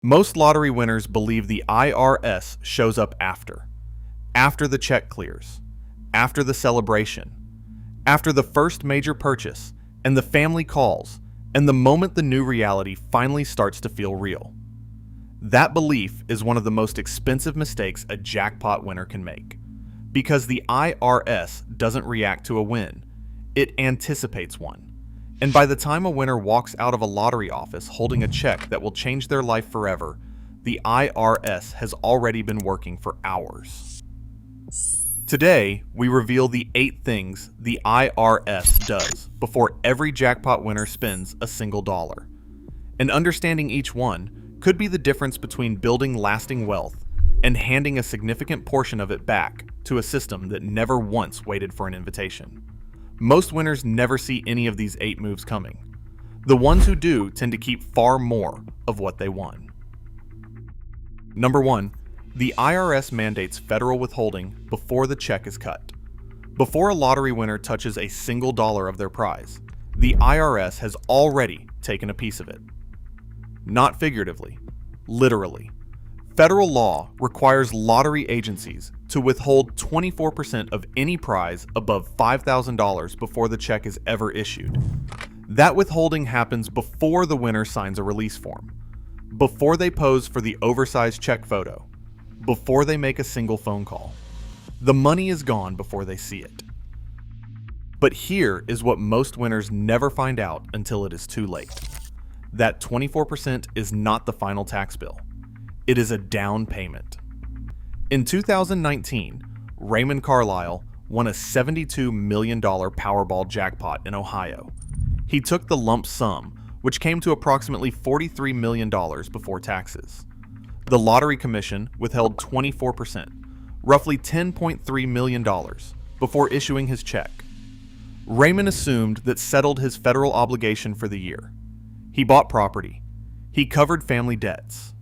Most lottery winners believe the IRS shows up after the check clears, after the celebration, after the first major purchase, and the family calls, and the moment the new reality finally starts to feel real. That belief is one of the most expensive mistakes a jackpot winner can make, because the IRS doesn't react to a win, it anticipates one. And by the time a winner walks out of a lottery office holding a check that will change their life forever, the IRS has already been working for hours. Today, we reveal the 8 things the IRS does before every jackpot winner spends a single dollar. And understanding each one could be the difference between building lasting wealth and handing a significant portion of it back to a system that never once waited for an invitation. Most winners never see any of these 8 moves coming. The ones who do tend to keep far more of what they won. Number 1. The IRS mandates federal withholding before the check is cut. Before a lottery winner touches a single dollar of their prize, the IRS has already taken a piece of it. Not figuratively, literally. Federal law requires lottery agencies to withhold 24% of any prize above $5,000 before the check is ever issued. That withholding happens before the winner signs a release form, before they pose for the oversized check photo, before they make a single phone call. The money is gone before they see it. But here is what most winners never find out until it is too late. That 24% is not the final tax bill. It is a down payment. In 2019, Raymond Carlisle won a $72 million Powerball jackpot in Ohio. He took the lump sum, which came to approximately $43 million before taxes. The Lottery Commission withheld 24%, roughly $10.3 million, before issuing his check. Raymond assumed that settled his federal obligation for the year. He bought property. He covered family debts.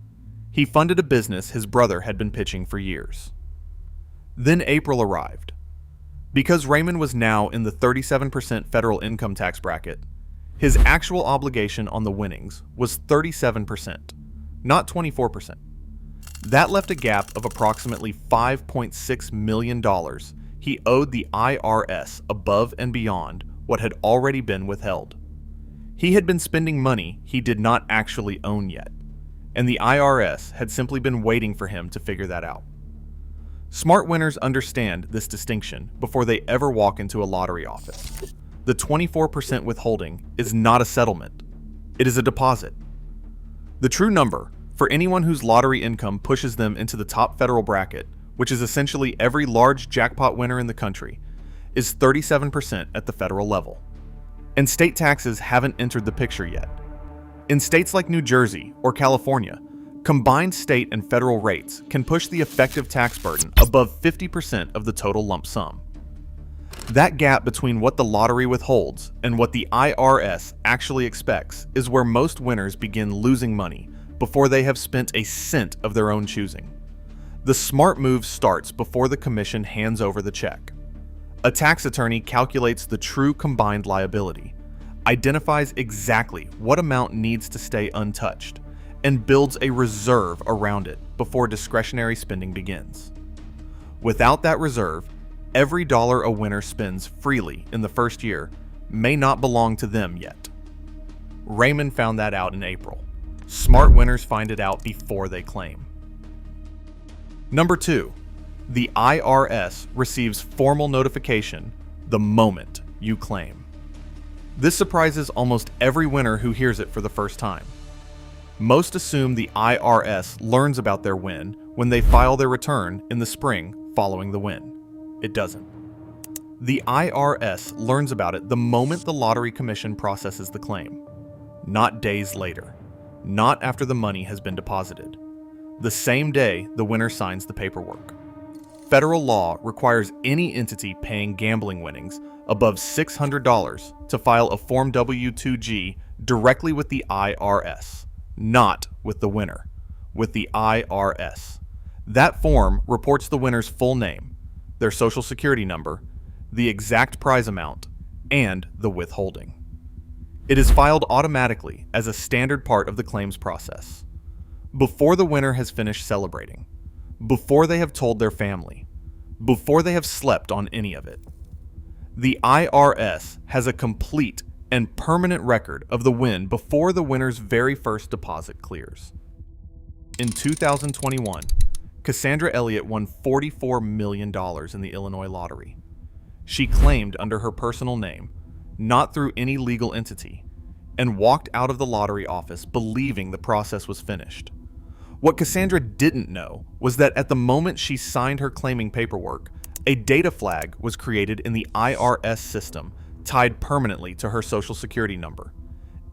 He funded a business his brother had been pitching for years. Then April arrived. Because Raymond was now in the 37% federal income tax bracket, his actual obligation on the winnings was 37%, not 24%. That left a gap of approximately $5.6 million he owed the IRS above and beyond what had already been withheld. He had been spending money he did not actually own yet, and the IRS had simply been waiting for him to figure that out. Smart winners understand this distinction before they ever walk into a lottery office. The 24% withholding is not a settlement. It is a deposit. The true number, for anyone whose lottery income pushes them into the top federal bracket, which is essentially every large jackpot winner in the country, is 37% at the federal level. And state taxes haven't entered the picture yet. In states like New Jersey or California, combined state and federal rates can push the effective tax burden above 50% of the total lump sum. That gap between what the lottery withholds and what the IRS actually expects is where most winners begin losing money before they have spent a cent of their own choosing. The smart move starts before the commission hands over the check. A tax attorney calculates the true combined liability, identifies exactly what amount needs to stay untouched, and builds a reserve around it before discretionary spending begins. Without that reserve, every dollar a winner spends freely in the first year may not belong to them yet. Raymond found that out in April. Smart winners find it out before they claim. Number 2, the IRS receives formal notification the moment you claim. This surprises almost every winner who hears it for the first time. Most assume the IRS learns about their win when they file their return in the spring following the win. It doesn't. The IRS learns about it the moment the Lottery Commission processes the claim, not days later, not after the money has been deposited. The same day the winner signs the paperwork. Federal law requires any entity paying gambling winnings above $600 to file a Form W-2G directly with the IRS, not with the winner, with the IRS. That form reports the winner's full name, their social security number, the exact prize amount, and the withholding. It is filed automatically as a standard part of the claims process. before the winner has finished celebrating, before they have told their family, before they have slept on any of it. The IRS has a complete and permanent record of the win before the winner's very first deposit clears. In 2021, Cassandra Elliott won $44 million in the Illinois lottery. She claimed under her personal name, not through any legal entity, and walked out of the lottery office believing the process was finished. What Cassandra didn't know was that at the moment she signed her claiming paperwork, a data flag was created in the IRS system tied permanently to her Social Security number.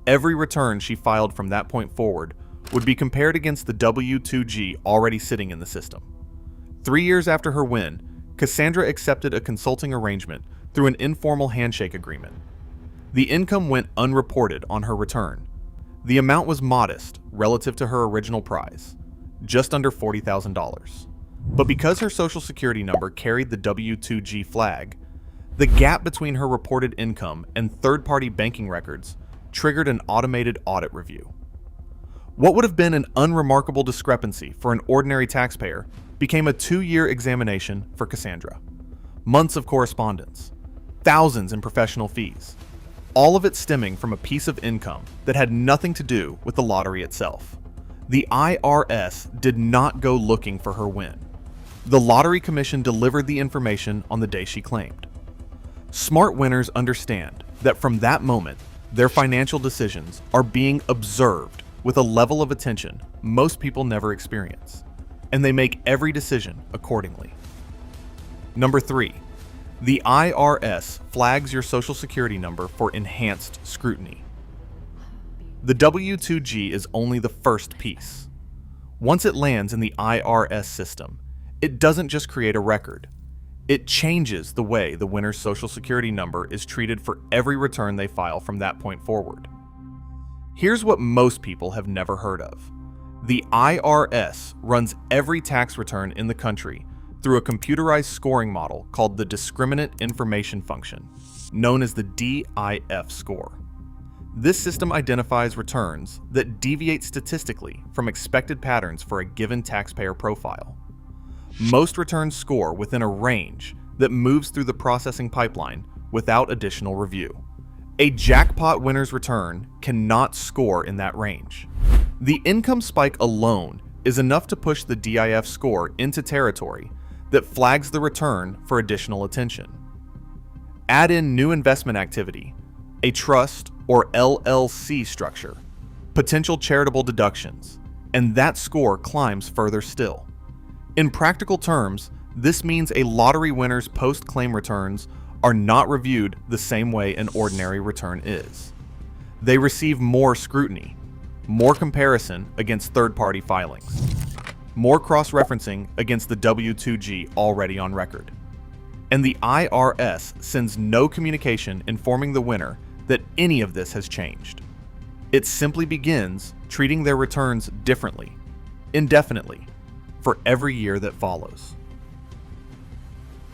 Every return she filed from that point forward would be compared against the W-2G already sitting in the system. 3 years after her win, Cassandra accepted a consulting arrangement through an informal handshake agreement. The income went unreported on her return. The amount was modest relative to her original prize, just under $40,000. But because her Social Security number carried the W-2G flag, the gap between her reported income and third-party banking records triggered an automated audit review. What would have been an unremarkable discrepancy for an ordinary taxpayer became a 2-year examination for Cassandra. Months of correspondence, thousands in professional fees, all of it stemming from a piece of income that had nothing to do with the lottery itself. The IRS did not go looking for her win. The Lottery Commission delivered the information on the day she claimed. Smart winners understand that from that moment, their financial decisions are being observed with a level of attention most people never experience, and they make every decision accordingly. Number 3, the IRS flags your Social Security number for enhanced scrutiny. The W-2G is only the first piece. Once it lands in the IRS system, it doesn't just create a record. It changes the way the winner's Social Security number is treated for every return they file from that point forward. Here's what most people have never heard of. The IRS runs every tax return in the country through a computerized scoring model called the Discriminant Information Function, known as the DIF score. This system identifies returns that deviate statistically from expected patterns for a given taxpayer profile. Most returns score within a range that moves through the processing pipeline without additional review. A jackpot winner's return cannot score in that range. The income spike alone is enough to push the DIF score into territory that flags the return for additional attention. Add in new investment activity, a trust or LLC structure, potential charitable deductions, and that score climbs further still. In practical terms, this means a lottery winner's post-claim returns are not reviewed the same way an ordinary return is. They receive more scrutiny, more comparison against third-party filings, more cross-referencing against the W-2G already on record. And the IRS sends no communication informing the winner that any of this has changed. It simply begins treating their returns differently, indefinitely, for every year that follows.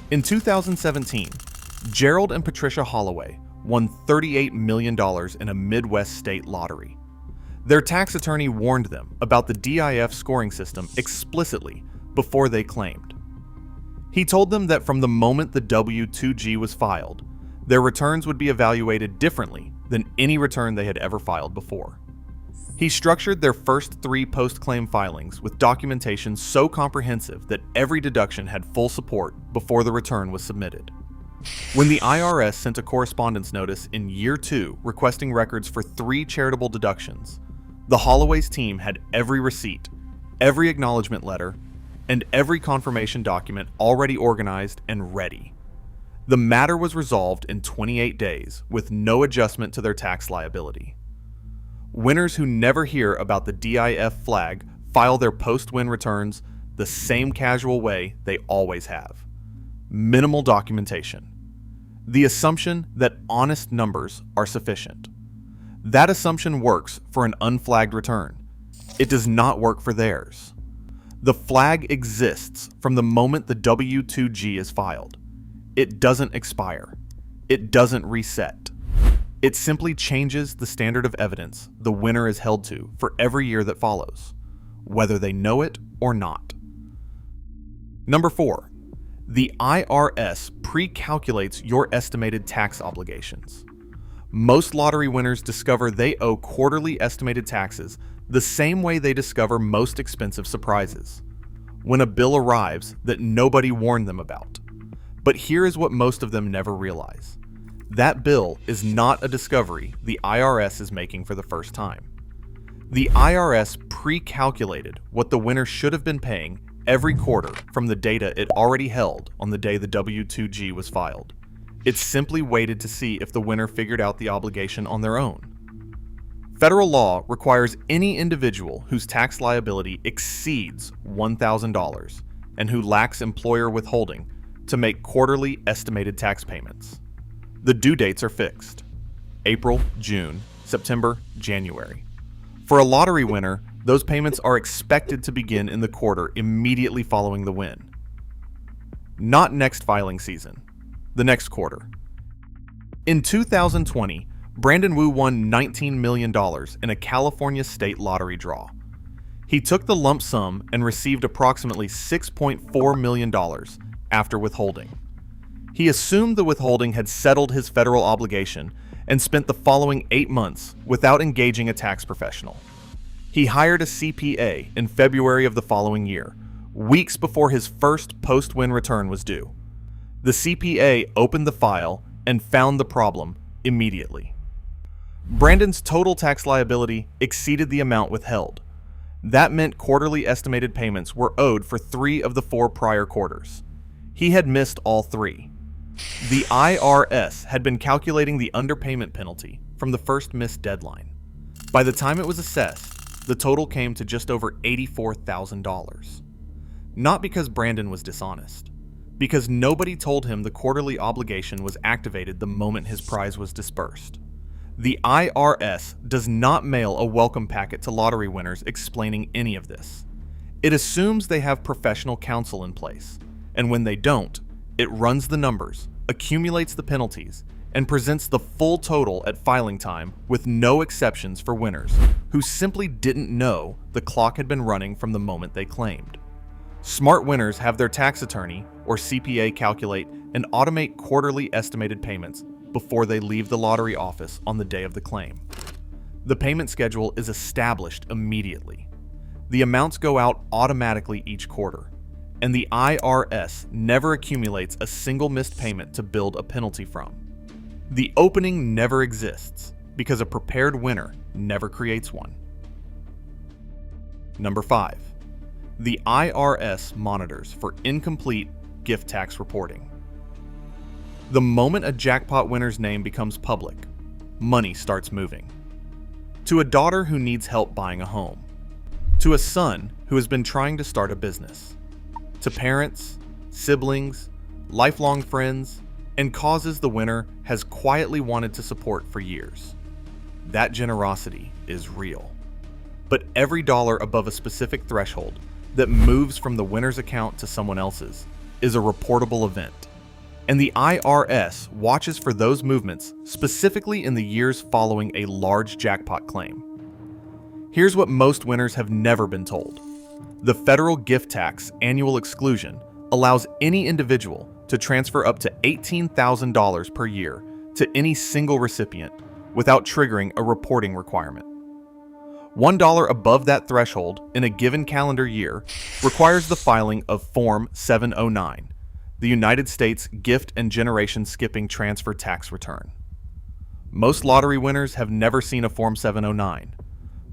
In 2017, Gerald and Patricia Holloway won $38 million in a Midwest state lottery. Their tax attorney warned them about the DIF scoring system explicitly before they claimed. He told them that from the moment the W-2G was filed, their returns would be evaluated differently than any return they had ever filed before. He structured their first 3 post-claim filings with documentation so comprehensive that every deduction had full support before the return was submitted. When the IRS sent a correspondence notice in year 2 requesting records for 3 charitable deductions, the Holloway's team had every receipt, every acknowledgement letter, and every confirmation document already organized and ready. The matter was resolved in 28 days with no adjustment to their tax liability. Winners who never hear about the DIF flag file their post-win returns the same casual way they always have. Minimal documentation. The assumption that honest numbers are sufficient. That assumption works for an unflagged return. It does not work for theirs. The flag exists from the moment the W-2G is filed. It doesn't expire. It doesn't reset. It simply changes the standard of evidence the winner is held to for every year that follows, whether they know it or not. Number 4. The IRS pre-calculates your estimated tax obligations. Most lottery winners discover they owe quarterly estimated taxes the same way they discover most expensive surprises, when a bill arrives that nobody warned them about. But here is what most of them never realize. That bill is not a discovery the IRS is making for the first time. The IRS pre-calculated what the winner should have been paying every quarter from the data it already held on the day the W-2G was filed. It simply waited to see if the winner figured out the obligation on their own. Federal law requires any individual whose tax liability exceeds $1,000 and who lacks employer withholding to make quarterly estimated tax payments. The due dates are fixed: April, June, September, January. For a lottery winner, those payments are expected to begin in the quarter immediately following the win. Not next filing season, the next quarter. In 2020, Brandon Wu won $19 million in a California state lottery draw. He took the lump sum and received approximately $6.4 million after withholding. He assumed the withholding had settled his federal obligation and spent the following 8 months without engaging a tax professional. He hired a CPA in February of the following year, weeks before his first post-win return was due. The CPA opened the file and found the problem immediately. Brandon's total tax liability exceeded the amount withheld. That meant quarterly estimated payments were owed for 3 of the 4 prior quarters. He had missed all 3. The IRS had been calculating the underpayment penalty from the first missed deadline. By the time it was assessed, the total came to just over $84,000. Not because Brandon was dishonest, because nobody told him the quarterly obligation was activated the moment his prize was dispersed. The IRS does not mail a welcome packet to lottery winners explaining any of this. It assumes they have professional counsel in place, and when they don't, it runs the numbers, accumulates the penalties, and presents the full total at filing time with no exceptions for winners who simply didn't know the clock had been running from the moment they claimed. Smart winners have their tax attorney or CPA calculate and automate quarterly estimated payments before they leave the lottery office on the day of the claim. The payment schedule is established immediately. The amounts go out automatically each quarter, and the IRS never accumulates a single missed payment to build a penalty from. The opening never exists because a prepared winner never creates one. Number 5. The IRS monitors for incomplete gift tax reporting. The moment a jackpot winner's name becomes public, money starts moving. To a daughter who needs help buying a home. To a son who has been trying to start a business. To parents, siblings, lifelong friends, and causes the winner has quietly wanted to support for years. That generosity is real. But every dollar above a specific threshold that moves from the winner's account to someone else's is a reportable event. And the IRS watches for those movements specifically in the years following a large jackpot claim. Here's what most winners have never been told. The federal gift tax annual exclusion allows any individual to transfer up to $18,000 per year to any single recipient without triggering a reporting requirement. $1 above that threshold in a given calendar year requires the filing of Form 709, the United States Gift and Generation Skipping Transfer Tax Return. Most lottery winners have never seen a Form 709.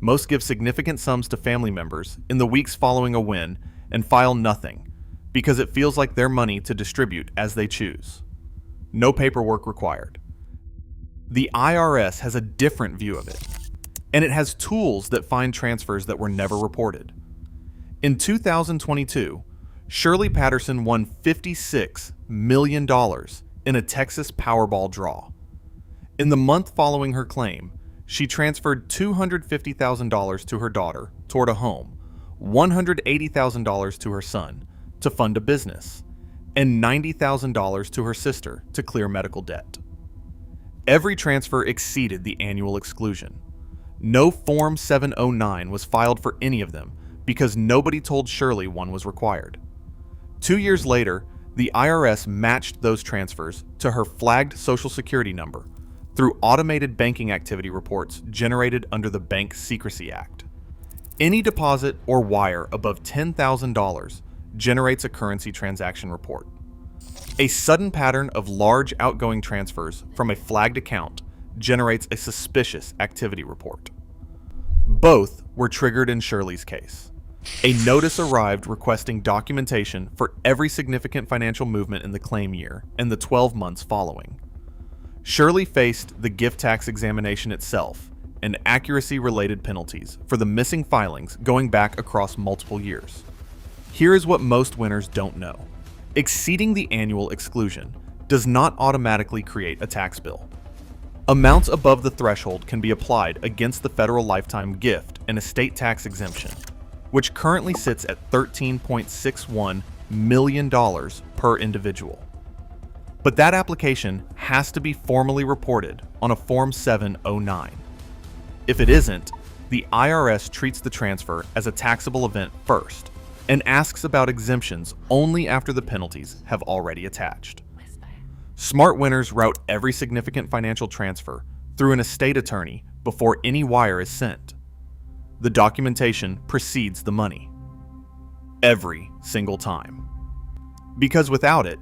Most give significant sums to family members in the weeks following a win and file nothing because it feels like their money to distribute as they choose. No paperwork required. The IRS has a different view of it, and it has tools that find transfers that were never reported. In 2022, Shirley Patterson won $56 million in a Texas Powerball draw. In the month following her claim, she transferred $250,000 to her daughter toward a home, $180,000 to her son to fund a business, and $90,000 to her sister to clear medical debt. Every transfer exceeded the annual exclusion. No Form 709 was filed for any of them because nobody told Shirley one was required. 2 years later, the IRS matched those transfers to her flagged Social Security number through automated banking activity reports generated under the Bank Secrecy Act. Any deposit or wire above $10,000 generates a currency transaction report. A sudden pattern of large outgoing transfers from a flagged account generates a suspicious activity report. Both were triggered in Shirley's case. A notice arrived requesting documentation for every significant financial movement in the claim year and the 12 months following. Shirley faced the gift tax examination itself and accuracy-related penalties for the missing filings going back across multiple years. Here is what most winners don't know. Exceeding the annual exclusion does not automatically create a tax bill. Amounts above the threshold can be applied against the federal lifetime gift and estate tax exemption, which currently sits at $13.61 million per individual. But that application has to be formally reported on a Form 709. If it isn't, the IRS treats the transfer as a taxable event first and asks about exemptions only after the penalties have already attached. Smart winners route every significant financial transfer through an estate attorney before any wire is sent. The documentation precedes the money. Every single time. Because without it,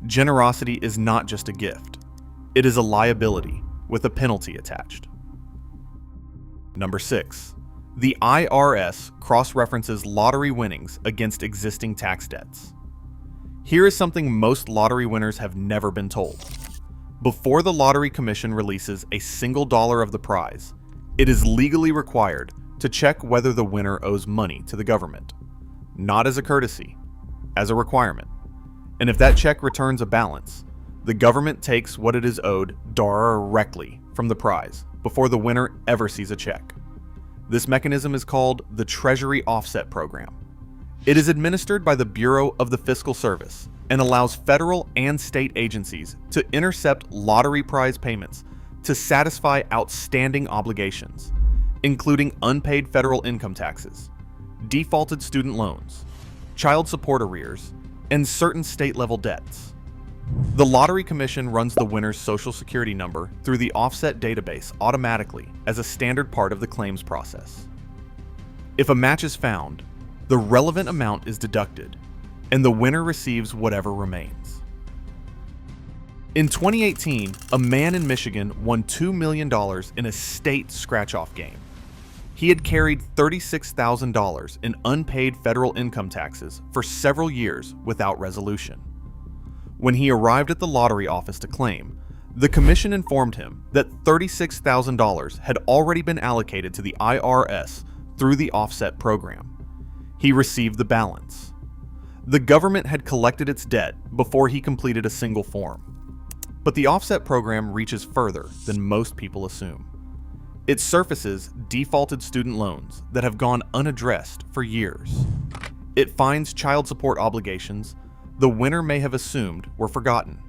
generosity is not just a gift. It is a liability with a penalty attached. Number 6. The IRS cross-references lottery winnings against existing tax debts. Here is something most lottery winners have never been told. Before the Lottery Commission releases a single dollar of the prize, it is legally required to check whether the winner owes money to the government, not as a courtesy, as a requirement. And if that check returns a balance, the government takes what it is owed directly from the prize before the winner ever sees a check. This mechanism is called the Treasury Offset Program. It is administered by the Bureau of the Fiscal Service and allows federal and state agencies to intercept lottery prize payments to satisfy outstanding obligations, including unpaid federal income taxes, defaulted student loans, child support arrears, and certain state-level debts. The Lottery Commission runs the winner's Social Security number through the offset database automatically as a standard part of the claims process. If a match is found, the relevant amount is deducted, and the winner receives whatever remains. In 2018, a man in Michigan won $2 million in a state scratch-off game. He had carried $36,000 in unpaid federal income taxes for several years without resolution. When he arrived at the lottery office to claim, the commission informed him that $36,000 had already been allocated to the IRS through the offset program. He received the balance. The government had collected its debt before he completed a single form. But the offset program reaches further than most people assume. It surfaces defaulted student loans that have gone unaddressed for years. It finds child support obligations the winner may have assumed were forgotten.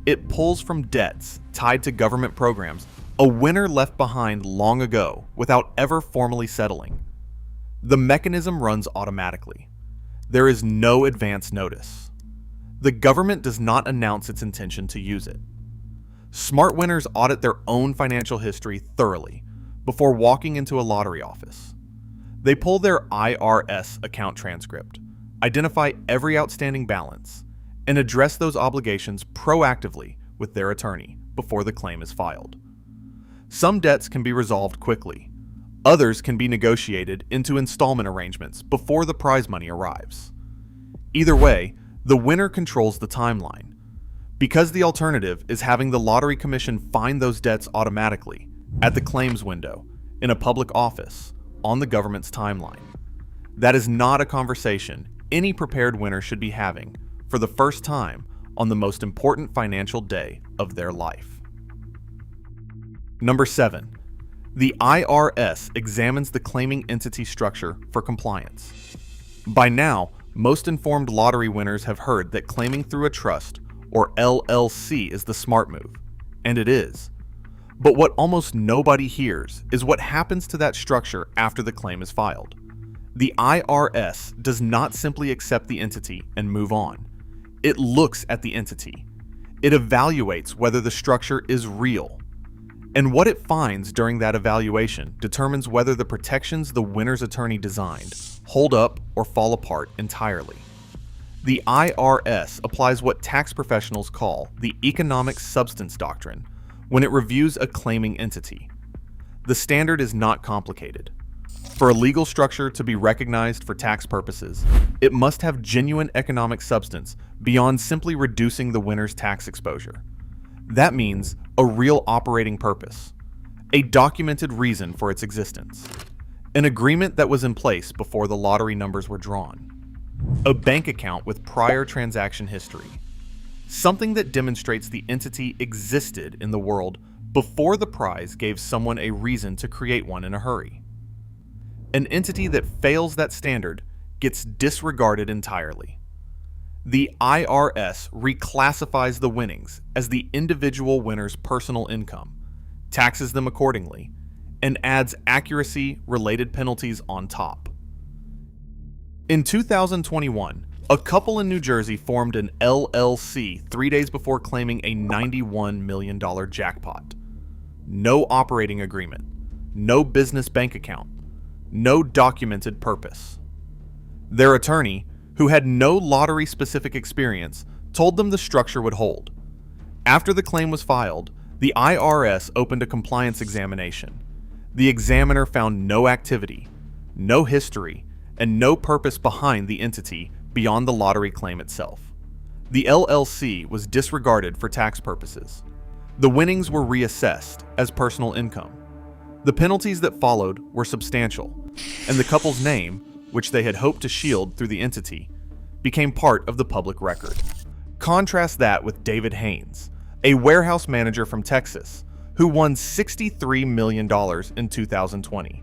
It pulls from debts tied to government programs a winner left behind long ago without ever formally settling. The mechanism runs automatically. There is no advance notice. The government does not announce its intention to use it. Smart winners audit their own financial history thoroughly before walking into a lottery office. They pull their IRS account transcript, identify every outstanding balance, and address those obligations proactively with their attorney before the claim is filed. Some debts can be resolved quickly. Others can be negotiated into installment arrangements before the prize money arrives. Either way, the winner controls the timeline. Because the alternative is having the Lottery Commission find those debts automatically, at the claims window, in a public office, on the government's timeline. That is not a conversation any prepared winner should be having for the first time on the most important financial day of their life. Number 7. The IRS examines the claiming entity structure for compliance. By now, most informed lottery winners have heard that claiming through a trust, or LLC, is the smart move, and it is. But what almost nobody hears is what happens to that structure after the claim is filed. The IRS does not simply accept the entity and move on. It looks at the entity. It evaluates whether the structure is real. And what it finds during that evaluation determines whether the protections the winner's attorney designed hold up or fall apart entirely. The IRS applies what tax professionals call the economic substance doctrine when it reviews a claiming entity. The standard is not complicated. For a legal structure to be recognized for tax purposes, it must have genuine economic substance beyond simply reducing the winner's tax exposure. That means a real operating purpose, a documented reason for its existence, an agreement that was in place before the lottery numbers were drawn, a bank account with prior transaction history, something that demonstrates the entity existed in the world before the prize gave someone a reason to create one in a hurry. An entity that fails that standard gets disregarded entirely. The IRS reclassifies the winnings as the individual winner's personal income, taxes them accordingly, and adds accuracy-related penalties on top. In 2021, a couple in New Jersey formed an LLC 3 days before claiming a $91 million jackpot. No operating agreement, no business bank account, no documented purpose. Their attorney, who had no lottery-specific experience, told them the structure would hold. After the claim was filed, the IRS opened a compliance examination. The examiner found no activity, no history, and no purpose behind the entity beyond the lottery claim itself. The LLC was disregarded for tax purposes. The winnings were reassessed as personal income. The penalties that followed were substantial, and the couple's name, which they had hoped to shield through the entity, became part of the public record. Contrast that with David Haynes, a warehouse manager from Texas, who won $63 million in 2020.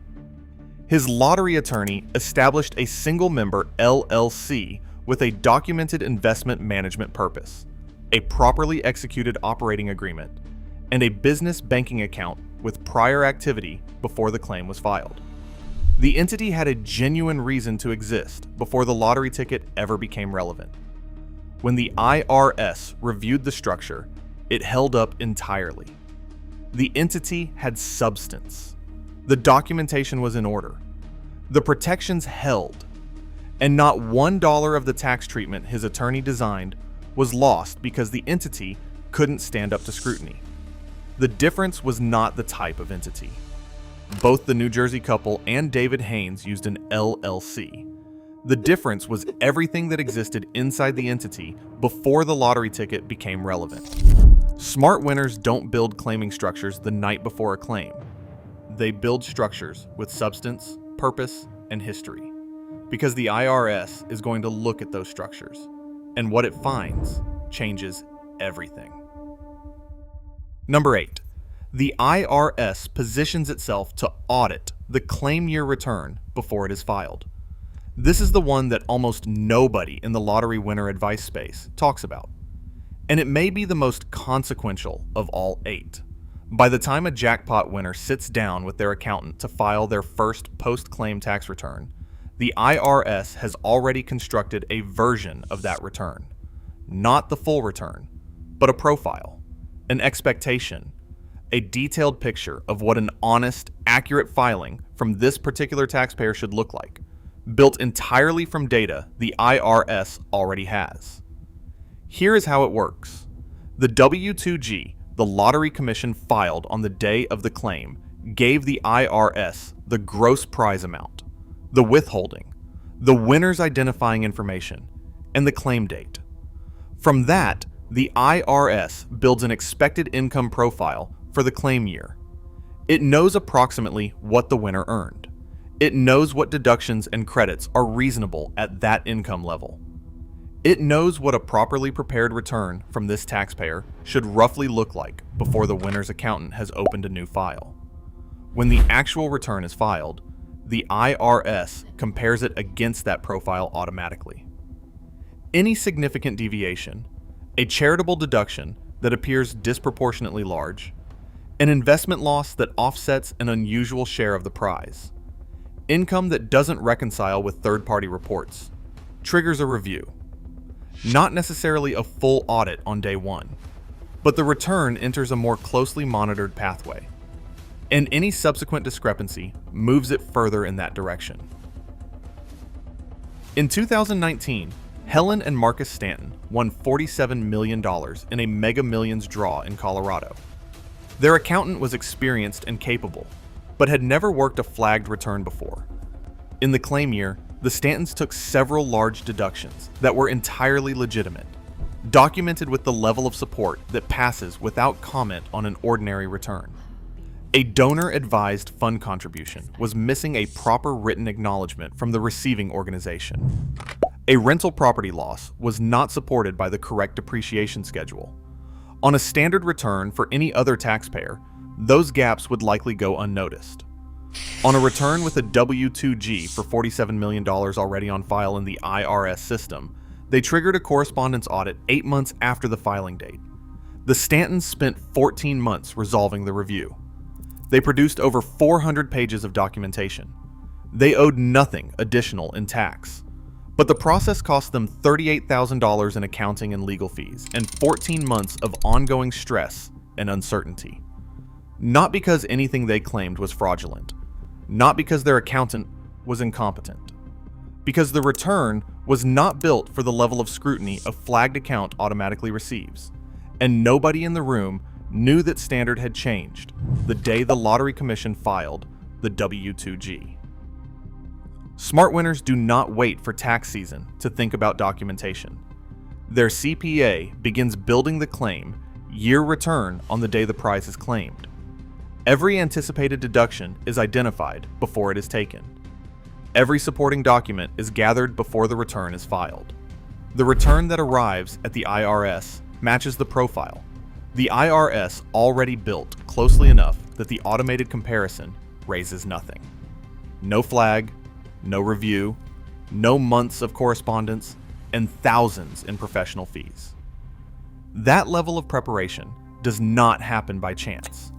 His lottery attorney established a single-member LLC with a documented investment management purpose, a properly executed operating agreement, and a business banking account with prior activity before the claim was filed. The entity had a genuine reason to exist before the lottery ticket ever became relevant. When the IRS reviewed the structure, it held up entirely. The entity had substance. The documentation was in order. The protections held. And not $1 of the tax treatment his attorney designed was lost because the entity couldn't stand up to scrutiny. The difference was not the type of entity. Both the New Jersey couple and David Haynes used an LLC. The difference was everything that existed inside the entity before the lottery ticket became relevant. Smart winners don't build claiming structures the night before a claim. They build structures with substance, purpose, and history. Because the IRS is going to look at those structures, and what it finds changes everything. Number 8. The IRS positions itself to audit the claim year return before it is filed. This is the one that almost nobody in the lottery winner advice space talks about. And it may be the most consequential of all 8. By the time a jackpot winner sits down with their accountant to file their first post-claim tax return, the IRS has already constructed a version of that return. Not the full return, but a profile, an expectation, a detailed picture of what an honest, accurate filing from this particular taxpayer should look like, built entirely from data the IRS already has. Here is how it works. The W-2G the Lottery Commission filed on the day of the claim gave the IRS the gross prize amount, the withholding, the winner's identifying information, and the claim date. From that, the IRS builds an expected income profile for the claim year. It knows approximately what the winner earned. It knows what deductions and credits are reasonable at that income level. It knows what a properly prepared return from this taxpayer should roughly look like before the winner's accountant has opened a new file. When the actual return is filed, the IRS compares it against that profile automatically. Any significant deviation, a charitable deduction that appears disproportionately large, an investment loss that offsets an unusual share of the prize, Income that doesn't reconcile with third-party reports triggers a review. Not necessarily a full audit on day one, but the return enters a more closely monitored pathway, and any subsequent discrepancy moves it further in that direction. In 2019, Helen and Marcus Stanton won $47 million in a Mega Millions draw in Colorado. Their accountant was experienced and capable, but had never worked a flagged return before. In the claim year, the Stantons took several large deductions that were entirely legitimate, documented with the level of support that passes without comment on an ordinary return. A donor-advised fund contribution was missing a proper written acknowledgement from the receiving organization. A rental property loss was not supported by the correct depreciation schedule. On a standard return for any other taxpayer, those gaps would likely go unnoticed. On a return with a W-2G for $47 million already on file in the IRS system, they triggered a correspondence audit 8 months after the filing date. The Stantons spent 14 months resolving the review. They produced over 400 pages of documentation. They owed nothing additional in tax. But the process cost them $38,000 in accounting and legal fees and 14 months of ongoing stress and uncertainty. Not because anything they claimed was fraudulent. Not because their accountant was incompetent. Because the return was not built for the level of scrutiny a flagged account automatically receives. And nobody in the room knew that standard had changed the day the Lottery Commission filed the W-2G. Smart winners do not wait for tax season to think about documentation. Their CPA begins building the claim year return on the day the prize is claimed. Every anticipated deduction is identified before it is taken. Every supporting document is gathered before the return is filed. The return that arrives at the IRS matches the profile the IRS already built closely enough that the automated comparison raises nothing. No flag, no review, no months of correspondence, and thousands in professional fees. That level of preparation does not happen by chance.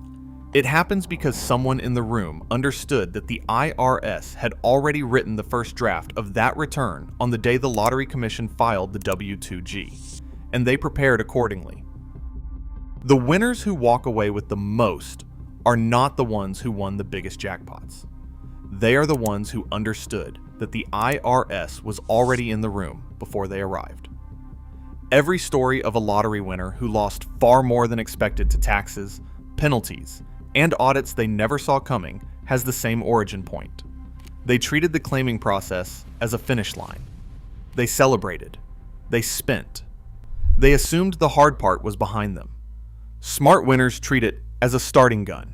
It happens because someone in the room understood that the IRS had already written the first draft of that return on the day the Lottery Commission filed the W-2G, and they prepared accordingly. The winners who walk away with the most are not the ones who won the biggest jackpots. They are the ones who understood that the IRS was already in the room before they arrived. Every story of a lottery winner who lost far more than expected to taxes, penalties, and audits they never saw coming has the same origin point. They treated the claiming process as a finish line. They celebrated. They spent. They assumed the hard part was behind them. Smart winners treat it as a starting gun.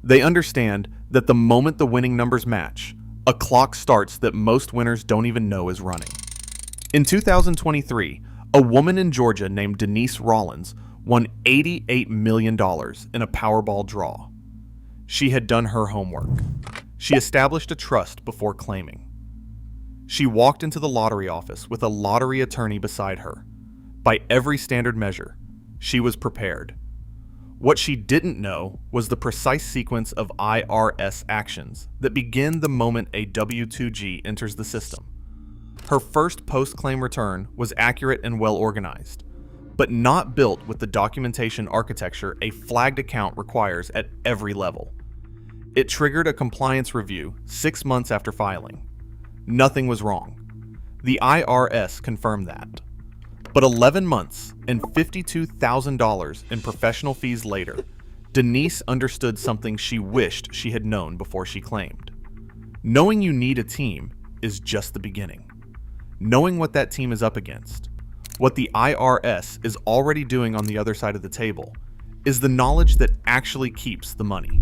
They understand that the moment the winning numbers match, a clock starts that most winners don't even know is running. In 2023, a woman in Georgia named Denise Rollins won $88 million in a Powerball draw. She had done her homework. She established a trust before claiming. She walked into the lottery office with a lottery attorney beside her. By every standard measure, she was prepared. What she didn't know was the precise sequence of IRS actions that begin the moment a W-2G enters the system. Her first post-claim return was accurate and well organized, but not built with the documentation architecture a flagged account requires at every level. It triggered a compliance review 6 months after filing. Nothing was wrong. The IRS confirmed that. But 11 months and $52,000 in professional fees later, Denise understood something she wished she had known before she claimed. Knowing you need a team is just the beginning. Knowing what that team is up against, what the IRS is already doing on the other side of the table, is the knowledge that actually keeps the money.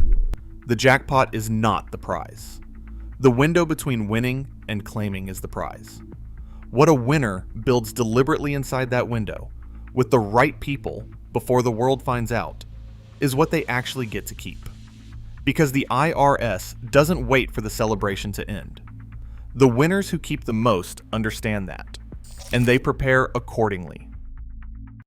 The jackpot is not the prize. The window between winning and claiming is the prize. What a winner builds deliberately inside that window, with the right people before the world finds out, is what they actually get to keep. Because the IRS doesn't wait for the celebration to end. The winners who keep the most understand that, and they prepare accordingly.